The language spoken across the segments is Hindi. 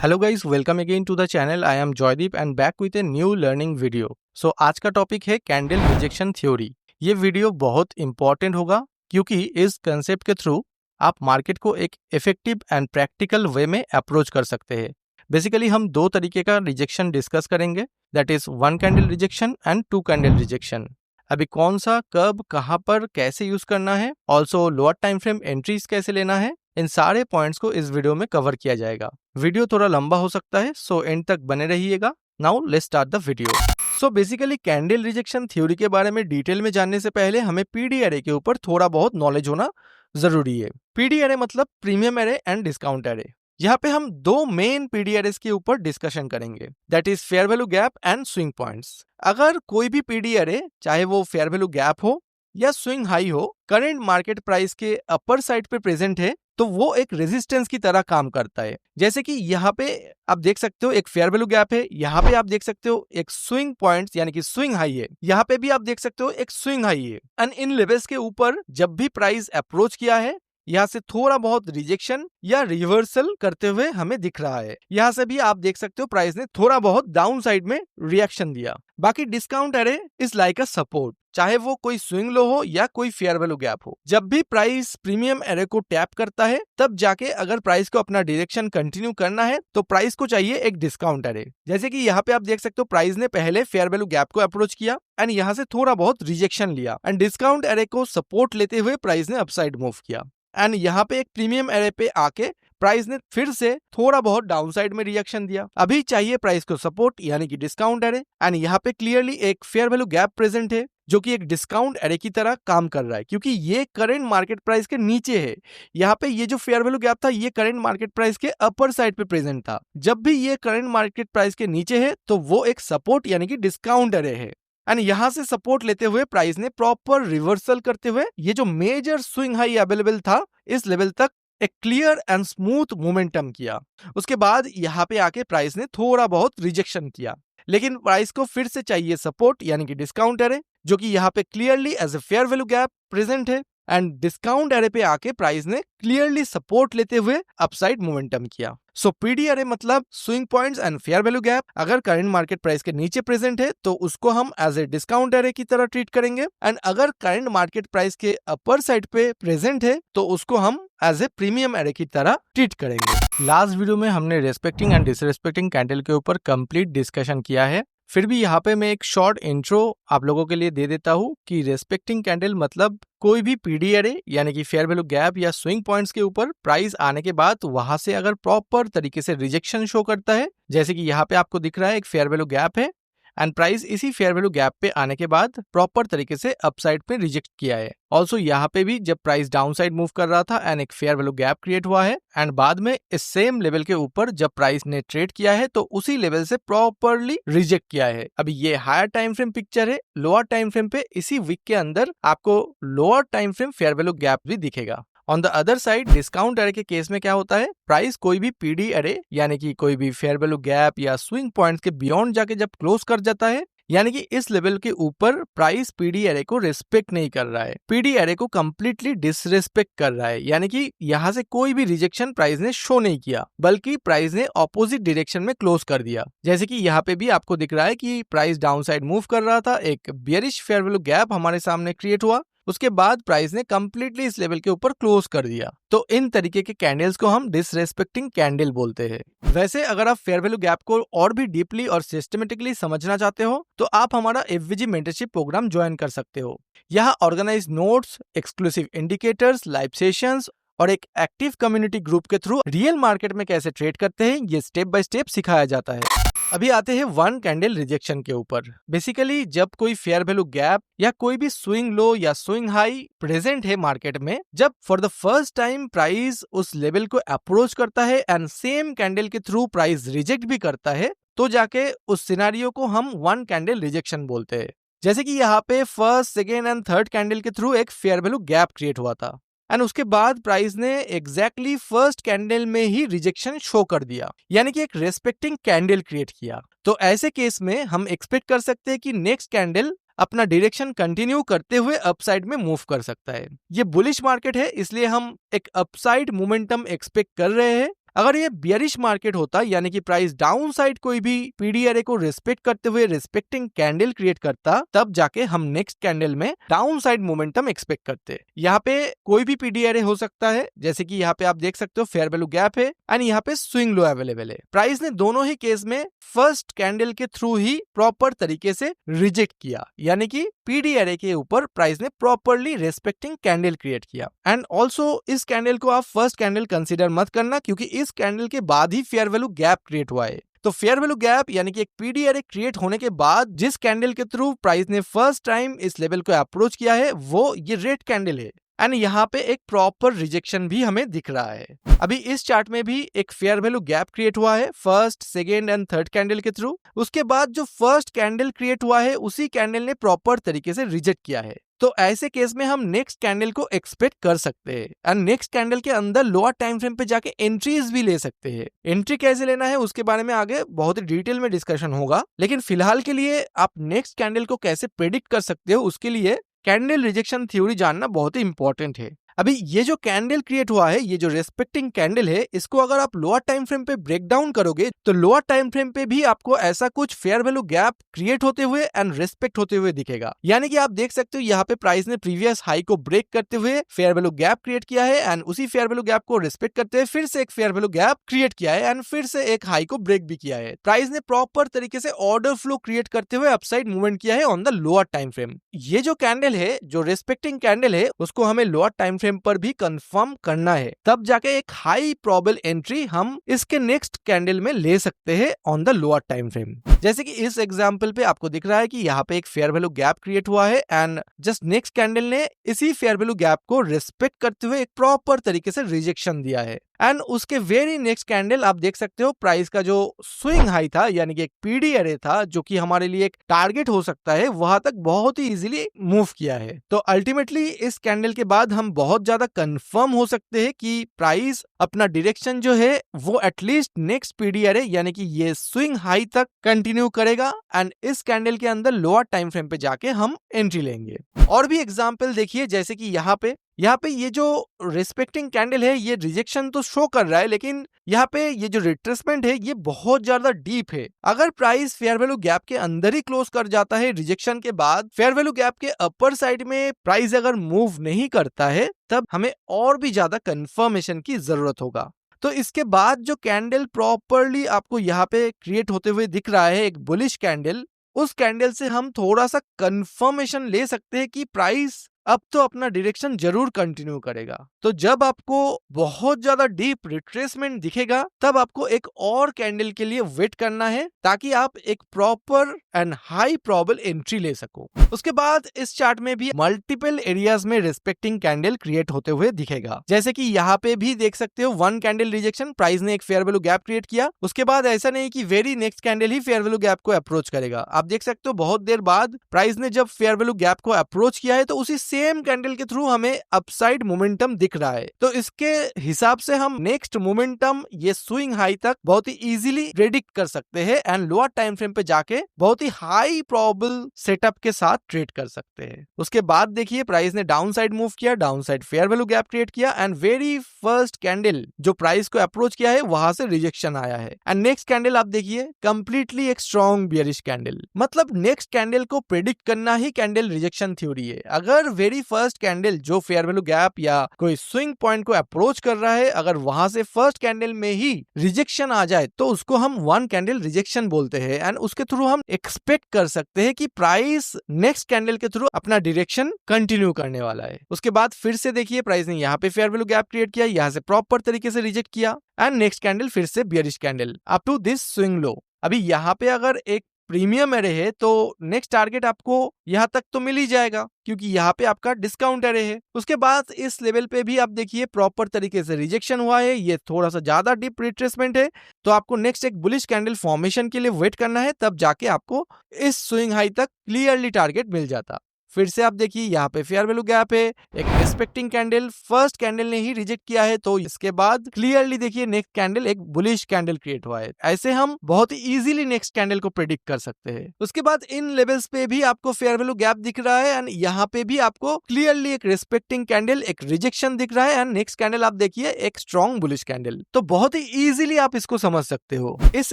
Hello guys, welcome again to the channel. I am Joydeep and back with a new learning video. So आज का टॉपिक है कैंडल रिजेक्शन थ्योरी। ये वीडियो बहुत इंपॉर्टेंट होगा क्योंकि इस कंसेप्ट के थ्रू आप मार्केट को एक इफेक्टिव एंड प्रैक्टिकल वे में अप्रोच कर सकते हैं। बेसिकली हम दो तरीके का रिजेक्शन डिस्कस करेंगे, that is one candle rejection and two candle rejection. अभी कौन सा कब कहाँ पर कैसे यूज करना है, also lower time frame entries कैसे लेना है, इन सारे पॉइंट्स को इस वीडियो में कवर किया जाएगा। वीडियो थोड़ा लंबा हो सकता है, सो एंड तक बने रहिएगा। Now let's start the video. So basically candle rejection theory के बारे में डिटेल में जानने से पहले हमें पीडी एरे के ऊपर थोड़ा बहुत नॉलेज होना जरूरी है। पीडी एरे मतलब premium array and discount array. यहाँ पे हम दो मेन पीडी एरेस के ऊपर डिस्कशन करेंगे, that is fair value gap and swing points. अगर कोई भी पीडी एरे, चाहे वो फेयर वैल्यू गैप हो या स्विंग हाई हो, करंट मार्केट प्राइस के अपर साइड पे प्रेजेंट है तो वो एक रेजिस्टेंस की तरह काम करता है। जैसे कि यहाँ पे आप देख सकते हो एक फेयर वैल्यू गैप है, यहाँ पे आप देख सकते हो एक स्विंग पॉइंट्स यानी कि स्विंग हाई है, यहाँ पे भी आप देख सकते हो एक स्विंग हाई है। एंड इन लेवल्स के ऊपर जब भी प्राइस अप्रोच किया है, यहाँ से थोड़ा बहुत रिजेक्शन या रिवर्सल करते हुए हमें दिख रहा है। यहाँ से भी आप देख सकते हो प्राइस ने थोड़ा बहुत डाउन साइड में रिएक्शन दिया। बाकी discount array is like a support, चाहे वो कोई स्विंग लो हो या कोई फेयर वैल्यू गैप हो। जब भी प्राइस प्रीमियम एरे को टैप करता है तब जाके अगर प्राइस को अपना डायरेक्शन कंटिन्यू करना है तो प्राइस को चाहिए एक डिस्काउंट एरे। जैसे कि यहाँ पे आप देख सकते हो प्राइस ने पहले फेयर वैल्यू गैप को अप्रोच किया एंड यहाँ से थोड़ा बहुत रिजेक्शन लिया एंड डिस्काउंट एरे को सपोर्ट लेते हुए प्राइस ने अपसाइड मूव किया एंड यहाँ पे एक प्रीमियम एरे पे आके प्राइस ने फिर से थोड़ा बहुत डाउनसाइड में रिएक्शन दिया। अभी चाहिए प्राइस को सपोर्ट यानी कि डिस्काउंट एरे एंड यहाँ पे क्लियरली एक फेयर वैल्यू गैप प्रेजेंट है जो कि एक डिस्काउंट एरे की तरह काम कर रहा है क्योंकि ये करंट मार्केट प्राइस के नीचे है। यहाँ पे ये जो फेयर वैल्यू गैप था ये करंट मार्केट प्राइस के अपर साइड पे प्रेजेंट था। जब भी ये करंट मार्केट प्राइस के नीचे है तो वो एक सपोर्ट यानी कि डिस्काउंट एरे है एंड यहाँ से सपोर्ट लेते हुए प्राइस ने प्रॉपर रिवर्सल करते हुए ये जो मेजर स्विंग हाई अवेलेबल था इस लेवल तक एक क्लियर एंड स्मूथ मोमेंटम किया। उसके बाद यहाँ पे आके प्राइस ने थोड़ा बहुत रिजेक्शन किया, लेकिन प्राइस को फिर से चाहिए सपोर्ट यानी कि डिस्काउंट एरे जो कि यहाँ पे clearly as a fair value gap present है एंड डिस्काउंट एरे पे आके प्राइस ने क्लियरली सपोर्ट लेते हुए अपसाइड मोमेंटम किया। सो पीडी एरे मतलब swing points and fair value gap अगर करंट मार्केट प्राइस के नीचे प्रेजेंट है तो उसको हम एज ए डिस्काउंट एरे की तरह ट्रीट करेंगे एंड अगर करंट मार्केट प्राइस के अपर साइड पे प्रेजेंट है तो उसको हम एज ए प्रीमियम एरे की तरह ट्रीट करेंगे। लास्ट वीडियो में हमने रेस्पेक्टिंग एंड डिसरेस्पेक्टिंग कैंडल के ऊपर कंप्लीट डिस्कशन किया है। फिर भी यहाँ पे मैं एक शॉर्ट इंट्रो आप लोगों के लिए दे देता हूँ कि रेस्पेक्टिंग कैंडल मतलब कोई भी पीडी एरे यानी कि फेयर वैल्यू गैप या स्विंग पॉइंट्स के ऊपर प्राइस आने के बाद वहां से अगर प्रॉपर तरीके से रिजेक्शन शो करता है, जैसे कि यहाँ पे आपको दिख रहा है एक फेयर वैल्यू गैप है एंड प्राइस इसी फेयर वैल्यू गैप पे आने के बाद प्रॉपर तरीके से अपसाइड पे रिजेक्ट किया है। ऑल्सो यहाँ पे भी जब प्राइस डाउन साइड मूव कर रहा था एंड एक फेयर वैल्यू गैप क्रिएट हुआ है एंड बाद में इस सेम लेवल के ऊपर जब प्राइस ने ट्रेड किया है तो उसी लेवल से प्रॉपरली रिजेक्ट किया है। अभी ये हायर टाइम फ्रेम पिक्चर है, लोअर टाइम फ्रेम पे इसी वीक के अंदर आपको lower time frame fair value gap भी दिखेगा। On the other side discount array के केस में क्या होता है, प्राइस कोई भी पीडी एरे यानी कि कोई भी फेयर वैल्यू गैप या स्विंग पॉइंट्स के बियॉन्ड जाके जब क्लोज कर जाता है यानी कि इस लेवल के ऊपर प्राइस पीडी एरे को रिस्पेक्ट नहीं कर रहा है, पीडी एरे को कंप्लीटली डिसरिस्पेक्ट कर रहा है, यानी कि यहाँ से कोई भी रिजेक्शन प्राइस ने शो नहीं किया बल्कि प्राइस ने ऑपोजिट डायरेक्शन में क्लोज कर दिया। जैसे कि यहाँ पे भी आपको दिख रहा है कि प्राइस डाउन साइड मूव कर रहा था, एक बियरिश फेयर वैल्यू गैप हमारे सामने क्रिएट हुआ, उसके बाद प्राइस ने कंप्लीटली इस लेवल के ऊपर क्लोज कर दिया। तो इन तरीके के कैंडल्स को हम डिसरेस्पेक्टिंग कैंडल बोलते हैं। वैसे अगर आप फेयर वैल्यू गैप को और भी डीपली और सिस्टमेटिकली समझना चाहते हो तो आप हमारा एफवीजी मेंटरशिप प्रोग्राम ज्वाइन कर सकते हो। यहाँ organize notes, exclusive indicators, live sessions और एक एक्टिव कम्युनिटी ग्रुप के थ्रू रियल मार्केट में कैसे ट्रेड करते हैं ये स्टेप बाय स्टेप सिखाया जाता है। अभी आते हैं वन कैंडल रिजेक्शन के ऊपर। बेसिकली जब कोई फेयर वैल्यू गैप या कोई भी स्विंग लो या स्विंग हाई प्रेजेंट है मार्केट में, जब for the first time price उस लेवल को अप्रोच करता है एंड सेम कैंडल के थ्रू प्राइस रिजेक्ट भी करता है तो जाके उस सिनेरियो को हम वन कैंडल रिजेक्शन बोलते हैं। जैसे कि यहाँ पे first, second and third candle के थ्रू एक फेयर वैल्यू गैप क्रिएट हुआ था एंड उसके बाद प्राइस ने एग्जैक्टली फर्स्ट कैंडल में ही रिजेक्शन शो कर दिया, यानी कि एक रेस्पेक्टिंग कैंडल क्रिएट किया। तो ऐसे केस में हम एक्सपेक्ट कर सकते हैं कि नेक्स्ट कैंडल अपना डायरेक्शन कंटिन्यू करते हुए अपसाइड में मूव कर सकता है। ये बुलिश मार्केट है इसलिए हम एक अपसाइड मोमेंटम एक्सपेक्ट कर रहे हैं अगर ये बियरिश मार्केट होता यानी कि प्राइस डाउन साइड कोई भी पीडी एरे को रिस्पेक्ट करते हुए रिस्पेक्टिंग कैंडल क्रिएट करता, तब जाके हम नेक्स्ट कैंडल में डाउन साइड मोमेंटम एक्सपेक्ट करते। यहाँ पे कोई भी पीडी एरे हो सकता है, जैसे कि यहाँ पे आप देख सकते हो फेयर वैल्यू गैप है एंड यहाँ पे स्विंग लो अवेलेबल है। प्राइस ने दोनों ही केस में फर्स्ट कैंडल के थ्रू ही प्रॉपर तरीके से रिजेक्ट किया, यानी कि पीडी एरे के ऊपर प्राइस ने प्रॉपरली रेस्पेक्टिंग कैंडल क्रिएट किया। एंड ऑल्सो इस कैंडल को आप फर्स्ट कैंडल कंसीडर मत करना, क्योंकि इस कैंडल के बाद ही फेयर वैल्यू गैप क्रिएट हुआ है। तो फेयर वैल्यू गैप यानी कि एक पीडी एरे क्रिएट होने के बाद जिस कैंडल के थ्रू प्राइस ने फर्स्ट टाइम इस लेवल को अप्रोच किया है वो ये रेड कैंडल है एंड यहाँ पे एक प्रॉपर रिजेक्शन भी हमें दिख रहा है। अभी इस चार्ट में भी एक फेयर वैल्यू गैप क्रिएट हुआ है first, second and third candle के थ्रू। उसके बाद जो फर्स्ट कैंडल क्रिएट हुआ है उसी कैंडल ने प्रॉपर तरीके से रिजेक्ट किया है। तो ऐसे केस में हम नेक्स्ट कैंडल को एक्सपेक्ट कर सकते हैं एंड नेक्स्ट कैंडल के अंदर लोअर टाइम फ्रेम पे जाके एंट्रीज भी ले सकते हैं। एंट्री कैसे लेना है उसके बारे में आगे बहुत ही डिटेल में डिस्कशन होगा, लेकिन फिलहाल के लिए आप नेक्स्ट कैंडल को कैसे प्रेडिक्ट कर सकते हो उसके लिए कैंडल रिजेक्शन थ्योरी जानना बहुत ही इंपॉर्टेंट है। अभी ये जो कैंडल क्रिएट हुआ है, ये जो रेस्पेक्टिंग कैंडल है, इसको अगर आप लोअर टाइम फ्रेम पे ब्रेक डाउन करोगे तो लोअर टाइम फ्रेम पे भी आपको ऐसा कुछ फेयर वैल्यू गैप क्रिएट होते हुए एंड रेस्पेक्ट होते हुए दिखेगा। यानी कि आप देख सकते हो यहाँ पे प्राइस ने प्रीवियस हाई को ब्रेक करते हुए फेयर वैल्यू गैप क्रिएट किया है एंड उसी फेयर वैल्यू गैप को रेस्पेक्ट करते हुए फिर से एक फेयर वैल्यू गैप क्रिएट किया है एंड फिर से एक हाई को ब्रेक भी किया है। प्राइस ने प्रॉपर तरीके से ऑर्डर फ्लो क्रिएट करते हुए अपसाइड मूवमेंट किया है on the lower time frame. ये जो कैंडल है, जो रेस्पेक्टिंग कैंडल है, उसको हमें लोअर टाइम फ्रेम पर भी फर्म करना है, तब जाके एक हाई प्रोबेबल एंट्री हम इसके नेक्स्ट कैंडल में ले सकते हैं on the lower time frame. जैसे कि इस एग्जांपल पे आपको दिख रहा है कि यहाँ पे एक फेयर वैल्यू गैप क्रिएट हुआ है एंड जस्ट नेक्स्ट कैंडल ने इसी फेयर वैल्यू गैप को रिस्पेक्ट करते हुए एक प्रॉपर तरीके से रिजेक्शन दिया है एंड उसके वेरी नेक्स्ट कैंडल आप देख सकते हो प्राइस का जो स्विंग हाई था, यानी कि एक पीडी एरे था जो कि हमारे लिए एक टारगेट हो सकता है, वहां तक बहुत ही इजीली मूव किया है। तो अल्टीमेटली इस कैंडल के बाद हम बहुत ज्यादा कंफर्म हो सकते हैं कि प्राइस अपना डायरेक्शन जो है वो एटलीस्ट नेक्स्ट पीडी एरे यानी कि ये स्विंग हाई तक कंटिन्यू करेगा एंड इस कैंडल के अंदर लोअर टाइम फ्रेम पे जाके हम एंट्री लेंगे। और भी एग्जांपल देखिए, जैसे कि यहाँ पे ये जो रिस्पेक्टिंग कैंडल है ये रिजेक्शन तो शो कर रहा है, लेकिन यहाँ पे ये जो रिट्रेसमेंट है ये बहुत ज्यादा डीप है। अगर प्राइस फेयर वैल्यू गैप के अंदर ही क्लोज कर जाता है रिजेक्शन के बाद, फेयर वैल्यू गैप के अपर साइड में प्राइस अगर मूव नहीं करता है, तब हमें और भी ज्यादा कंफर्मेशन की जरूरत होगा। तो इसके बाद जो कैंडल प्रॉपरली आपको यहाँ पे क्रिएट होते हुए दिख रहा है, एक बुलिश कैंडल, उस कैंडल से हम थोड़ा सा कंफर्मेशन ले सकते हैं कि प्राइस अब तो अपना डायरेक्शन जरूर कंटिन्यू करेगा। तो जब आपको बहुत ज्यादा डीप रिट्रेसमेंट दिखेगा तब आपको एक और कैंडल के लिए वेट करना है ताकि आप एक proper and high probable entry ले सको। उसके बाद इस चार्ट में भी मल्टीपल एरियाज में रिस्पेक्टिंग कैंडल क्रिएट होते हुए दिखेगा। जैसे कि यहाँ पे भी देख सकते हो वन कैंडल रिजेक्शन, प्राइस ने एक फेयर वैल्यू गैप क्रिएट किया, उसके बाद ऐसा नहीं कि वेरी नेक्स्ट कैंडल ही फेयर वैल्यू गैप को अप्रोच करेगा। आप देख सकते हो बहुत देर बाद प्राइस ने जब फेयर वैल्यू गैप को अप्रोच किया है तो उसी सेम कैंडल के थ्रू हमें अपसाइड मोमेंटम दिख रहा है। तो इसके हिसाब से हम नेक्स्ट मोमेंटम ये स्विंग हाई तक बहुत ही इजीली प्रेडिक्ट कर सकते हैं एंड लोअर टाइम फ्रेम पे जाके बहुत ही हाई प्रोबेबल सेटअप के साथ ट्रेड कर सकते हैं। उसके बाद देखिए प्राइस ने डाउन साइड मूव किया, down side fair value gap create किया एंड वेरी फर्स्ट कैंडल जो प्राइस को अप्रोच किया है वहां से रिजेक्शन आया है एंड नेक्स्ट कैंडल आप देखिए कंप्लीटली एक स्ट्रॉन्ग बियरिश कैंडल। मतलब नेक्स्ट कैंडल को प्रेडिक्ट करना ही कैंडल रिजेक्शन थ्योरी है। अगर वेरी फर्स्ट कैंडल जो फेयर वैल्यू गैप या कोई स्विंग पॉइंट को अप्रोच कर रहा है, अगर वहां से फर्स्ट कैंडल में ही रिजेक्शन आ जाए तो उसको हम वन कैंडल रिजेक्शन बोलते हैं एंड उसके थ्रू हम एक्सपेक्ट कर सकते हैं कि प्राइस नेक्स्ट कैंडल के थ्रू अपना डायरेक्शन कंटिन्यू करने वाला है। उसके बाद फिर से देखिए प्राइस ने यहाँ पे फेयर वैल्यू गैप क्रिएट किया, यहाँ से प्रॉपर तरीके से रिजेक्ट किया एंड नेक्स्ट कैंडल फिर से bearish candle up to this swing low. अभी यहाँ पे अगर एक प्रीमियम एरे है तो नेक्स्ट टारगेट आपको यहाँ तक तो मिल ही जाएगा क्योंकि यहाँ पे आपका डिस्काउंट एरे है। उसके बाद इस लेवल पे भी आप देखिए प्रॉपर तरीके से रिजेक्शन हुआ है, ये थोड़ा सा ज्यादा डीप रिट्रेसमेंट है, तो आपको नेक्स्ट एक बुलिश कैंडल फॉर्मेशन के लिए वेट करना है, तब जाके आपको इस स्विंग हाई तक क्लियरली टारगेट मिल जाता। फिर से आप देखिए यहाँ पे फेयर वैल्यू गैप है, एक रिस्पेक्टिंग कैंडल, फर्स्ट कैंडल ने ही रिजेक्ट किया है, तो इसके बाद क्लियरली देखिए नेक्स्ट कैंडल एक बुलिश कैंडल क्रिएट हुआ है। ऐसे हम बहुत ही इजीली नेक्स्ट कैंडल को प्रेडिक्ट कर सकते हैं। उसके बाद इन लेवल्स पे भी आपको फेयर वैल्यू गैप दिख रहा है एंड यहाँ पे भी आपको क्लियरली एक रिस्पेक्टिंग कैंडल, एक रिजेक्शन दिख रहा है एंड नेक्स्ट कैंडल आप देखिए एक स्ट्रॉन्ग बुलिश कैंडल। तो बहुत ही इजीली आप इसको समझ सकते हो। इस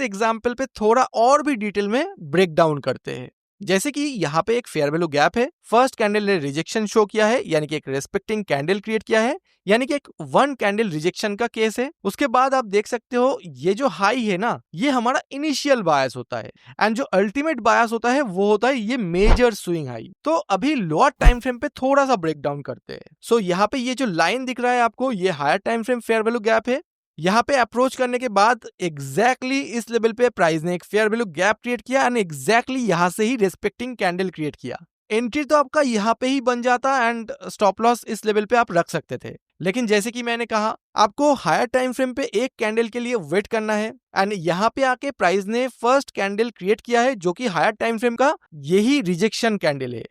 एग्जाम्पल पे थोड़ा और भी डिटेल में ब्रेक डाउन करते हैं। जैसे कि यहाँ पे एक फेयर वैल्यू गैप है, फर्स्ट कैंडल ने रिजेक्शन शो किया है, यानी कि एक रेस्पेक्टिंग कैंडल क्रिएट किया है, यानी कि एक वन कैंडल रिजेक्शन का केस है। उसके बाद आप देख सकते हो ये जो हाई है ना, ये हमारा इनिशियल बायस होता है एंड जो अल्टीमेट बायस होता है वो होता है ये मेजर स्विंग हाई। तो अभी लोअर टाइम फ्रेम पे थोड़ा सा ब्रेक डाउन करते हैं। सो यहाँ पे ये जो लाइन दिख रहा है आपको, ये higher time frame fair value gap है। यहाँ पे अप्रोच करने के बाद एग्जैक्टली इस लेवल पे प्राइस ने एक फेयर वैल्यू गैप क्रिएट किया एंड एग्जैक्टली यहाँ से ही रेस्पेक्टिंग कैंडल क्रिएट किया। एंट्री तो आपका यहाँ पे ही बन जाता एंड स्टॉप लॉस इस लेवल पे आप रख सकते थे, लेकिन जैसे कि मैंने कहा आपको हायर टाइम फ्रेम पे एक कैंडल के लिए वेट करना है एंड यहाँ पे आके प्राइस ने फर्स्ट कैंडल क्रिएट किया है जो कि हायर टाइम फ्रेम का यही रिजेक्शन कैंडल है।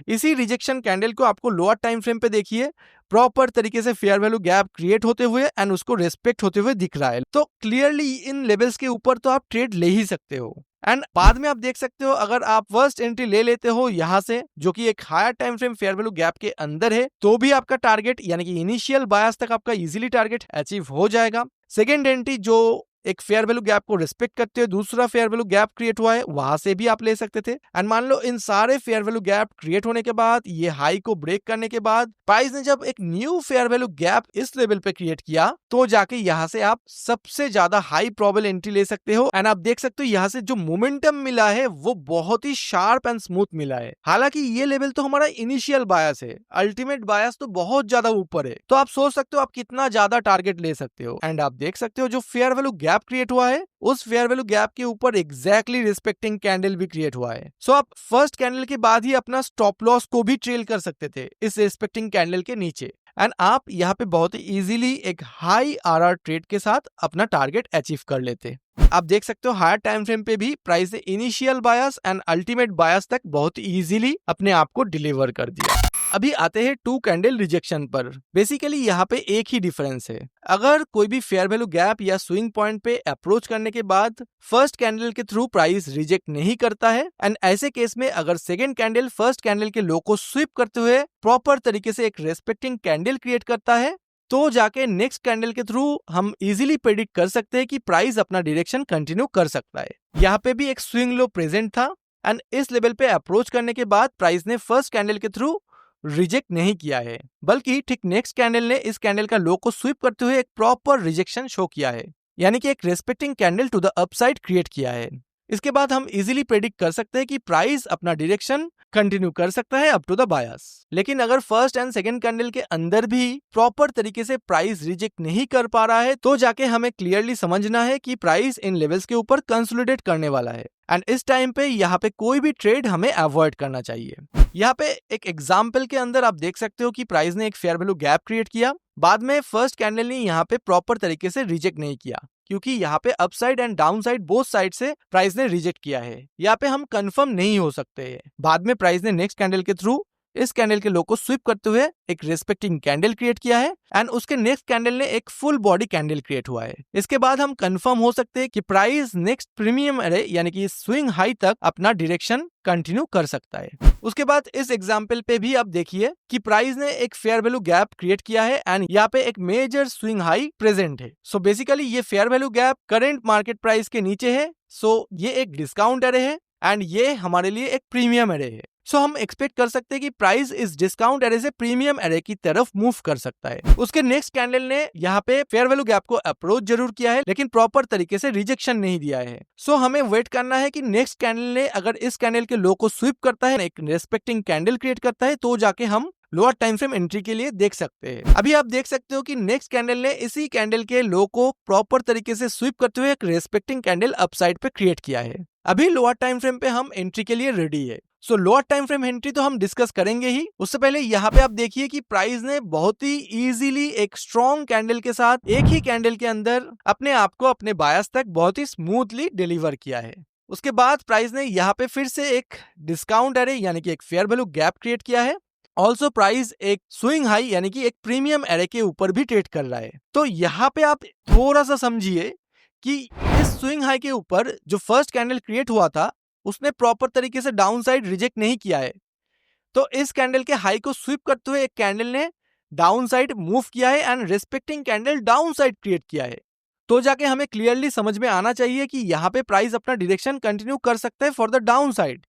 इसी रिजेक्शन कैंडल को आपको लोअर टाइम फ्रेम पे देखिए प्रॉपर तरीके से फेयर वैल्यू गैप क्रिएट होते हुए एंड उसको रेस्पेक्ट होते हुए दिख रहा है। तो क्लियरली इन लेवल्स के ऊपर तो आप ट्रेड ले ही सकते हो एंड बाद में आप देख सकते हो अगर आप फर्स्ट एंट्री ले लेते हो यहाँ से जो कि एक higher time frame fair value gap के अंदर है, तो भी आपका टारगेट यानी कि इनिशियल बायस तक आपका इजीली टारगेट अचीव हो जाएगा। सेकेंड एंट्री जो एक फेयर वैल्यू गैप को रिस्पेक्ट करते हुए दूसरा फेयर वैल्यू गैप क्रिएट हुआ है, वहां से भी आप ले सकते थे एंड मान लो इन सारे फेयर वैल्यू गैप क्रिएट होने के बाद ये हाई को ब्रेक करने के बाद प्राइस ने जब एक न्यू फेयर वैल्यू गैप इस लेवल पे क्रिएट किया, तो जाके यहाँ से आप सबसे ज्यादा हाई प्रोबेबल एंट्री ले सकते हो एंड आप देख सकते हो यहाँ से जो मोमेंटम मिला है वो बहुत ही शार्प एंड स्मूथ मिला है। हालांकि ये लेवल तो हमारा इनिशियल बायस है, अल्टीमेट बायस तो बहुत ज्यादा ऊपर है, तो आप सोच सकते हो आप कितना ज्यादा टारगेट ले सकते हो एंड आप देख सकते हो जो फेयर वैल्यू गैप क्रिएट हुआ है उस फेयर वैल्यू गैप के ऊपर एग्जैक्टली रिस्पेक्टिंग कैंडल भी क्रिएट हुआ है। सो आप फर्स्ट कैंडल के बाद ही अपना स्टॉप लॉस को भी ट्रेल कर सकते थे इस रिस्पेक्टिंग कैंडल के नीचे एंड आप यहाँ पे बहुत ही इजीली एक हाई आरआर ट्रेड के साथ अपना टारगेट अचीव कर लेते। आप देख सकते हो हायर टाइम फ्रेम पे भी प्राइस ने इनिशियल बायस एंड अल्टीमेट बायस तक बहुत इजीली अपने आप को डिलीवर कर दिया। अभी आते हैं टू कैंडल रिजेक्शन पर। बेसिकली यहाँ पे एक ही डिफरेंस है, अगर कोई भी फेयर वैल्यू गैप या स्विंग पॉइंट पे अप्रोच करने के बाद फर्स्ट कैंडल के थ्रू प्राइस रिजेक्ट नहीं करता है एंड ऐसे केस में अगर सेकेंड कैंडल फर्स्ट कैंडल के लो को स्वीप करते हुए प्रॉपर तरीके से एक रेस्पेक्टिंग कैंडल क्रिएट करता है, तो जाके नेक्स्ट कैंडल के थ्रू हम इजीली प्रेडिक्ट कर सकते हैं कि प्राइस अपना डायरेक्शन कंटिन्यू कर सकता है। यहाँ पे भी एक स्विंग लो प्रेजेंट था एंड इस लेवल पे अप्रोच करने के बाद प्राइस ने फर्स्ट कैंडल के थ्रू रिजेक्ट नहीं किया है, बल्कि ठीक नेक्स्ट कैंडल ने इस कैंडल का लो को स्वीप करते हुए एक प्रॉपर रिजेक्शन शो किया है, यानी कि एक respecting candle to the upside create किया है। इसके बाद हम इजीली प्रेडिक्ट कर सकते हैं कि प्राइस अपना डायरेक्शन कंटिन्यू कर सकता है अप टू द बायस। लेकिन अगर फर्स्ट एंड सेकंड कैंडल के अंदर भी प्रॉपर तरीके से प्राइस रिजेक्ट नहीं कर पा रहा है, तो जाके हमें क्लियरली समझना है कि प्राइस इन लेवल्स के ऊपर कंसोलिडेट करने वाला है एंड इस टाइम पे यहाँ पे कोई भी ट्रेड हमें अवॉइड करना चाहिए। यहाँ पे एक एग्जाम्पल के अंदर आप देख सकते हो कि प्राइस ने एक फेयर वैल्यू गैप क्रिएट किया, बाद में फर्स्ट कैंडल ने यहाँ पे प्रॉपर तरीके से रिजेक्ट नहीं किया, क्योंकि यहाँ पे upside and down side both side से प्राइस ने रिजेक्ट किया है। यहाँ पे हम कंफर्म नहीं हो सकते हैं। बाद में प्राइस ने नेक्स्ट कैंडल के थ्रू इस कैंडल के लो को स्वीप करते हुए एक रेस्पेक्टिंग कैंडल क्रिएट किया है एंड उसके नेक्स्ट कैंडल ने एक फुल बॉडी कैंडल क्रिएट हुआ है। इसके बाद हम कंफर्म हो सकते हैं कि प्राइस नेक्स्ट प्रीमियम एरे यानी कि स्विंग हाई तक अपना डायरेक्शन कंटिन्यू कर सकता है। उसके बाद इस एग्जाम्पल पे भी आप देखिए कि प्राइस ने एक फेयर वैल्यू गैप क्रिएट किया है एंड यहाँ पे एक मेजर स्विंग हाई प्रेजेंट है। सो बेसिकली ये fair value gap current market price के नीचे है, सो ये एक डिस्काउंट एरे है एंड ये हमारे लिए एक प्रीमियम एरे है। सो हम एक्सपेक्ट कर सकते हैं कि प्राइस इस डिस्काउंट एरे से प्रीमियम एरे की तरफ मूव कर सकता है। उसके नेक्स्ट कैंडल ने यहाँ पे फेयर वैल्यू गैप को अप्रोच जरूर किया है, लेकिन प्रॉपर तरीके से रिजेक्शन नहीं दिया है। सो हमें वेट करना है कि नेक्स्ट कैंडल ने अगर इस कैंडल के लो को स्वीप करता है, एक रेस्पेक्टिंग कैंडल क्रिएट करता है, तो जाके हम लोअर टाइम फ्रेम एंट्री के लिए देख सकते हैं। अभी आप देख सकते हो कि नेक्स्ट कैंडल ने इसी कैंडल के लो को प्रॉपर तरीके से स्वीप करते हुए एक रेस्पेक्टिंग कैंडल अपसाइड पे क्रिएट किया है। अभी लोअर टाइम फ्रेम पे हम एंट्री के लिए रेडी है। सो लोअर टाइम फ्रेम एंट्री तो हम डिस्कस करेंगे ही, उससे पहले यहाँ पे आप देखिए कि प्राइस ने बहुत ही इजीली एक स्ट्रॉन्ग कैंडल के साथ एक ही कैंडल के अंदर अपने आप को अपने बायस तक बहुत ही स्मूथली डिलीवर किया है। उसके बाद प्राइस ने यहाँ पे फिर से एक डिस्काउंट एरे यानी कि एक फेयर वैल्यू गैप क्रिएट किया है। ऑल्सो प्राइस एक स्विंग हाई यानी कि एक प्रीमियम एरे के ऊपर भी ट्रेड कर रहा है। तो यहाँ पे आप थोड़ा सा समझिए कि इस स्विंग हाई के ऊपर जो फर्स्ट कैंडल क्रिएट हुआ था उसने प्रॉपर तरीके से डाउन साइड रिजेक्ट नहीं किया है। तो इस कैंडल के हाई को स्वीप करते हुए एक कैंडल ने डाउन साइड मूव किया है and respecting candle down side create किया है। तो जाके हमें क्लियरली समझ में आना चाहिए कि यहाँ पे प्राइस अपना डायरेक्शन कंटिन्यू कर सकता है फॉर द डाउन साइड,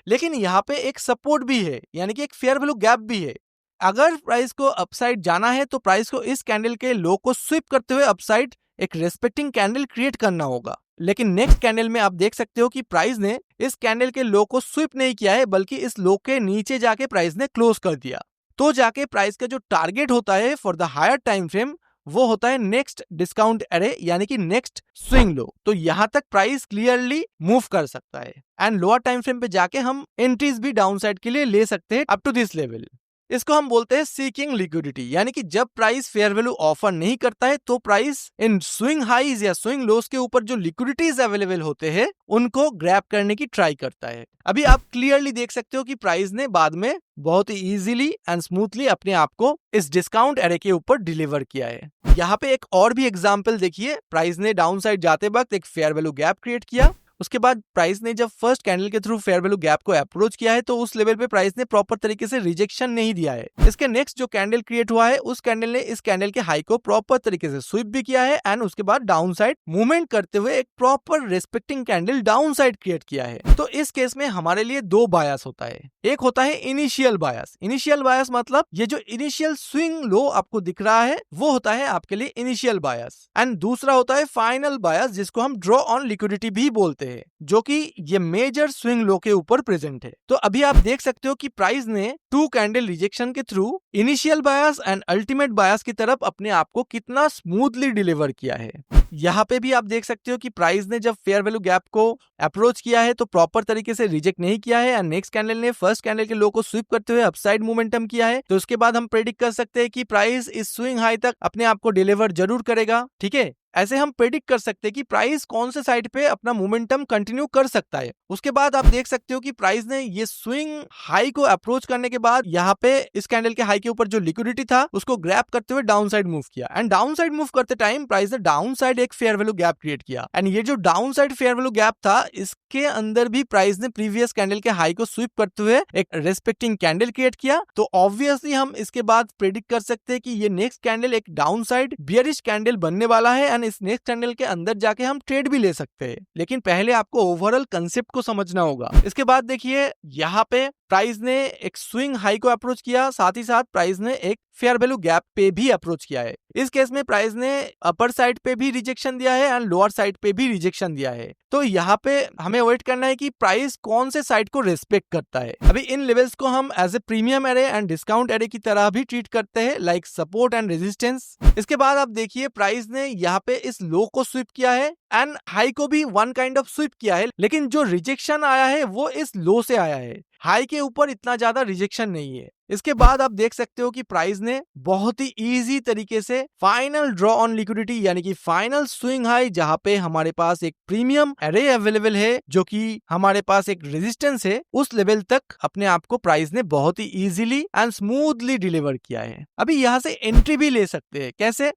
लेकिन यहाँ पे एक सपोर्ट भी है यानी कि एक फेयर वैल्यू गैप भी है। अगर प्राइस को अपसाइड जाना है तो प्राइस को इस कैंडल के लो को स्वीप करते हुए अपसाइड एक रेस्पेक्टिंग कैंडल क्रिएट करना होगा। लेकिन नेक्स्ट कैंडल में आप देख सकते हो कि प्राइस ने इस कैंडल के लो को स्वीप नहीं किया है बल्कि इस लो के नीचे जाके प्राइस ने क्लोज कर दिया। तो जाके प्राइस का जो टारगेट होता है for the higher time frame वो होता है नेक्स्ट डिस्काउंट एरे यानी कि नेक्स्ट स्विंग लो। तो यहां तक प्राइस क्लियरली मूव कर सकता है एंड लोअर टाइम फ्रेम पे जाके हम एंट्रीज भी डाउन साइड के लिए ले सकते हैं अप टू दिस लेवल। इसको हम बोलते हैं सीकिंग लिक्विडिटी, यानी कि जब प्राइस फेयर वैल्यू ऑफर नहीं करता है तो प्राइस इन स्विंग हाईज या स्विंग लोस के ऊपर जो लिक्विडिटीज अवेलेबल होते हैं उनको ग्रैब करने की ट्राई करता है। अभी आप क्लियरली देख सकते हो कि प्राइस ने बाद में बहुत ही इजीली एंड स्मूथली अपने आप को इस डिस्काउंट एरे के ऊपर डिलीवर किया है। यहाँ पे एक और भी एग्जांपल देखिए, प्राइस ने डाउन साइड जाते वक्त एक फेयर वैल्यू गैप क्रिएट किया। उसके बाद प्राइस ने जब फर्स्ट कैंडल के थ्रू फेयर वैल्यू गैप को अप्रोच किया है तो उस लेवल पे प्राइस ने प्रॉपर तरीके से रिजेक्शन नहीं दिया है। इसके नेक्स्ट जो कैंडल क्रिएट हुआ है उस कैंडल ने इस कैंडल के हाई को प्रॉपर तरीके से स्वीप भी किया है एंड उसके बाद डाउन साइड मूवमेंट करते हुए एक proper respecting candle down side create किया है। तो इस केस में हमारे लिए दो बायस होता है। एक होता है इनिशियल बायस। इनिशियल बायस मतलब ये जो इनिशियल स्विंग लो आपको दिख रहा है वो होता है आपके लिए इनिशियल बायस, एंड दूसरा होता है फाइनल बायस जिसको हम ड्रॉ ऑन लिक्विडिटी भी बोलते हैं, जो कि ये मेजर स्विंग लो के ऊपर प्रेजेंट है। तो अभी आप देख सकते हो कि प्राइस ने टू कैंडल रिजेक्शन के through initial bias and ultimate bias की तरफ अपने आप को कितना स्मूथली डिलीवर किया है। यहाँ पे भी आप देख सकते हो कि प्राइस ने जब फेयर वैल्यू गैप को अप्रोच किया है तो प्रॉपर तरीके से रिजेक्ट नहीं किया है एंड नेक्स्ट कैंडल ने फर्स्ट कैंडल के लो को स्वीप करते हुए अपसाइड मोमेंटम किया है। तो उसके बाद हम प्रेडिक्ट कर सकते हैं कि प्राइस इस स्विंग हाई तक अपने आप को डिलीवर जरूर करेगा। ठीक है, ऐसे हम प्रेडिक्ट कर सकते हैं कि प्राइस कौन से साइड पे अपना मोमेंटम कंटिन्यू कर सकता है। उसके बाद आप देख सकते हो कि प्राइस ने ये स्विंग हाई को अप्रोच करने के बाद यहाँ पे इस कैंडल के हाई के ऊपर जो लिक्विडिटी था उसको ग्रैब करते हुए डाउन साइड मूव किया एंड डाउन साइड मूव करते टाइम प्राइस ने डाउन साइड एक फेयर वैल्यू गैप क्रिएट किया एंड ये जो down side fair value gap था इसके अंदर भी प्राइस ने प्रीवियस कैंडल के हाई को स्वीप करते हुए एक रेस्पेक्टिंग कैंडल क्रिएट किया। तो ऑब्वियसली हम इसके बाद प्रेडिक्ट कर सकते हैं कि ये नेक्स्ट कैंडल एक डाउन साइड बियरिश कैंडल बनने वाला है एंड इस नेक्स्ट कैंडल के अंदर जाके हम ट्रेड भी ले सकते हैं। लेकिन पहले आपको ओवरऑल कंसेप्ट को समझना होगा। इसके बाद देखिए यहाँ पे प्राइस ने एक स्विंग हाई को अप्रोच किया, साथ ही साथ प्राइस ने एक फेयर वैल्यू गैप पे भी अप्रोच किया है। इस केस में प्राइस ने अपर साइड पे भी रिजेक्शन दिया है एंड लोअर साइड पे भी रिजेक्शन दिया है। तो यहाँ पे हमें वेट करना है कि प्राइस कौन से साइड को रेस्पेक्ट करता है। अभी इन लेवल्स को हम as a premium array and discount array की तरह भी ट्रीट करते हैं, लाइक सपोर्ट एंड रेजिस्टेंस। इसके बाद आप देखिए प्राइस ने यहाँ पे इस लो को स्वीप किया है एंड हाई को भी वन काइंड ऑफ स्वीप किया है, लेकिन जो रिजेक्शन आया है वो इस लो से आया है, हाई के ऊपर इतना ज्यादा रिजेक्शन नहीं है। इसके बाद आप देख सकते हो कि प्राइस ने बहुत ही इजी तरीके से फाइनल ड्रॉ ऑन लिक्विडिटी यानी कि फाइनल स्विंग हाई, जहां पे हमारे पास एक प्रीमियम एरे अवेलेबल है जो कि हमारे पास एक रेजिस्टेंस है, उस लेवल तक अपने आप को प्राइस ने बहुत ही इजीली एंड स्मूथली डिलीवर किया है। अभी यहाँ से एंट्री भी ले सकते हैं। कैसे?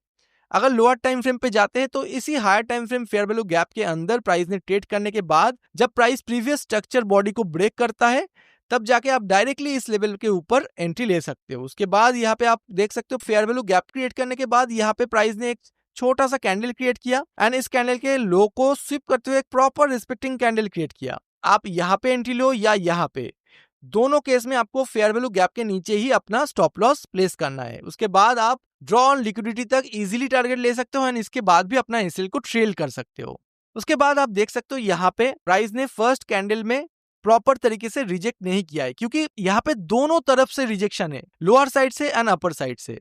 अगर लोअर टाइम फ्रेम पे जाते हैं तो इसी higher time frame fair value gap के अंदर प्राइस ने ट्रेड करने के बाद जब प्राइस प्रीवियस स्ट्रक्चर बॉडी को ब्रेक करता है तब जाके आप डायरेक्टली इस लेवल के ऊपर एंट्री ले सकते हो। उसके बाद यहाँ पे आप देख सकते हो फेयर वैल्यू गैप क्रिएट करने के बाद यहाँ पे प्राइस ने एक छोटा सा कैंडल क्रिएट किया एंड इस कैंडल के लो को स्वीप करते हुए एक प्रॉपर रिस्पेक्टिंग कैंडल क्रिएट किया। आप यहाँ पे एंट्री लो या यहाँ पे, दोनों केस में आपको फेयर वैल्यू गैप के नीचे ही अपना स्टॉप लॉस प्लेस करना है। उसके बाद आप ड्रॉ ऑन लिक्विडिटी तक इजीली टारगेट ले सकते हो एंड इसके बाद भी अपना एसएल को ट्रेल कर सकते हो। उसके बाद आप देख सकते हो यहाँ पे प्राइस ने फर्स्ट कैंडल में प्रॉपर तरीके से रिजेक्ट नहीं किया है क्योंकि यहाँ पे दोनों तरफ से रिजेक्शन है, लोअर साइड से एंड अपर साइड से।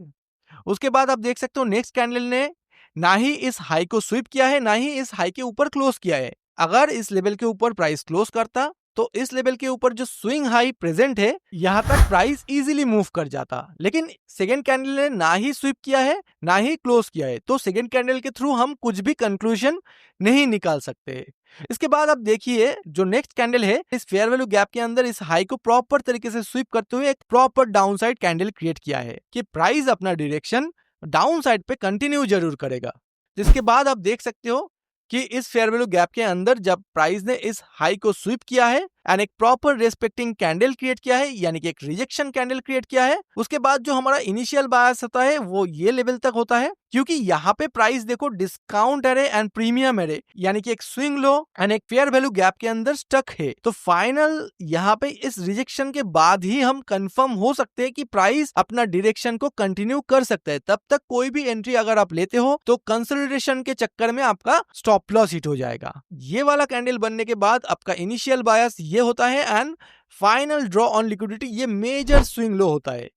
उसके बाद आप देख सकते हो नेक्स्ट कैंडल ने ना ही इस हाई को स्वीप किया है ना ही इस हाई के ऊपर क्लोज किया है। अगर इस लेवल के ऊपर प्राइस क्लोज करता तो इस लेवल के ऊपर जो स्विंग हाई प्रेजेंट है, यहाँ तक प्राइस इजीली मूव कर जाता। लेकिन सेकेंड कैंडल ने ना ही स्वीप किया है ना ही क्लोज किया है, तो सेकेंड कैंडल के थ्रू हम कुछ भी कंक्लूजन नहीं निकाल सकते। इसके बाद आप देखिए जो नेक्स्ट कैंडल है, इस फेयर वैल्यू गैप के अंदर इस हाई को प्रॉपर तरीके से स्वीप करते हुए एक प्रॉपर डाउनसाइड कैंडल क्रिएट किया है कि प्राइस अपना डायरेक्शन डाउनसाइड पे कंटिन्यू जरूर करेगा। जिसके बाद आप देख सकते हो कि इस फेयर वैल्यू गैप के अंदर जब प्राइस ने इस हाई को स्वीप किया है एंड एक प्रॉपर रेस्पेक्टिंग कैंडल क्रिएट किया है, यानी कि एक रिजेक्शन कैंडल क्रिएट किया है, उसके बाद जो हमारा इनिशियल बायस होता है वो ये लेवल तक होता है, क्योंकि यहाँ पे प्राइस देखो discount array and premium array यानी कि एक स्विंग लो एंड एक फेयर वैल्यू गैप के अंदर स्टक है। तो फाइनल यहाँ पे इस रिजेक्शन के बाद ही हम कंफर्म हो सकते हैं कि प्राइस अपना डायरेक्शन को कंटिन्यू कर सकता है। तब तक कोई भी एंट्री अगर आप लेते हो तो कंसोलिडेशन के चक्कर में आपका स्टॉप लॉस हिट हो जाएगा। ये वाला कैंडल बनने के बाद आपका इनिशियल बायस ये होता है and final draw on liquidity ये मेजर स्विंग लो होता है।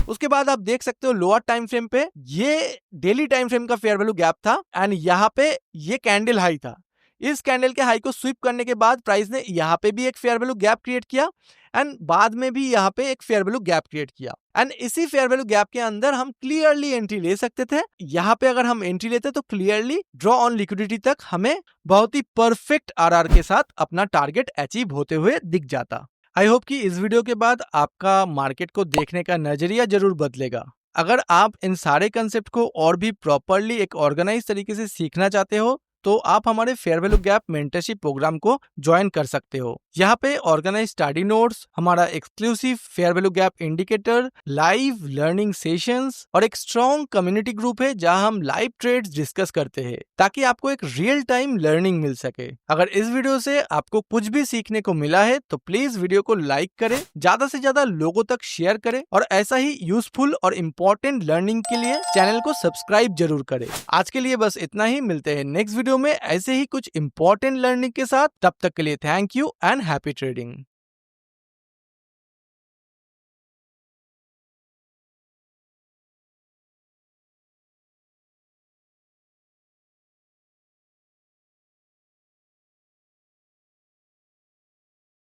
उसके बाद आप देख सकते हो लोअर टाइम फ्रेम पे ये डेली टाइम फ्रेम का फेयर वैल्यू गैप था एंड यहाँ पे ये कैंडल हाई था। इस कैंडल के हाई को स्वीप करने के बाद प्राइस ने यहाँ पे भी एक फेयर वैल्यू गैप क्रिएट किया एंड बाद में भी यहाँ पे एक फेयर वैल्यू गैप क्रिएट किया एंड इसी फेयर वैल्यू गैप के अंदर हम क्लियरली एंट्री ले सकते थे। यहाँ पे अगर हम एंट्री लेते तो क्लियरली ड्रॉ ऑन लिक्विडिटी तक हमें बहुत ही परफेक्ट आरआर के साथ अपना टारगेट अचीव होते हुए दिख जाता। आई होप कि इस वीडियो के बाद आपका मार्केट को देखने का नजरिया जरूर बदलेगा। अगर आप इन सारे कंसेप्ट को और भी प्रॉपरली एक ऑर्गेनाइज तरीके से सीखना चाहते हो तो आप हमारे fair value gap mentorship program को ज्वाइन कर सकते हो। यहाँ पे ऑर्गेनाइज स्टडी नोट्स, हमारा exclusive fair value gap indicator, live learning sessions और एक स्ट्रॉन्ग कम्युनिटी ग्रुप है जहाँ हम लाइव ट्रेड्स डिस्कस करते हैं ताकि आपको एक रियल टाइम लर्निंग मिल सके। अगर इस वीडियो से आपको कुछ भी सीखने को मिला है तो प्लीज वीडियो को लाइक करें, ज्यादा से ज्यादा लोगों तक शेयर करें और ऐसा ही यूजफुल और इम्पोर्टेंट लर्निंग के लिए चैनल को सब्सक्राइब जरूर करें। आज के लिए बस इतना ही, मिलते हैं नेक्स्ट वीडियो में ऐसे ही कुछ इंपॉर्टेंट लर्निंग के साथ। तब तक के लिए thank you and happy trading.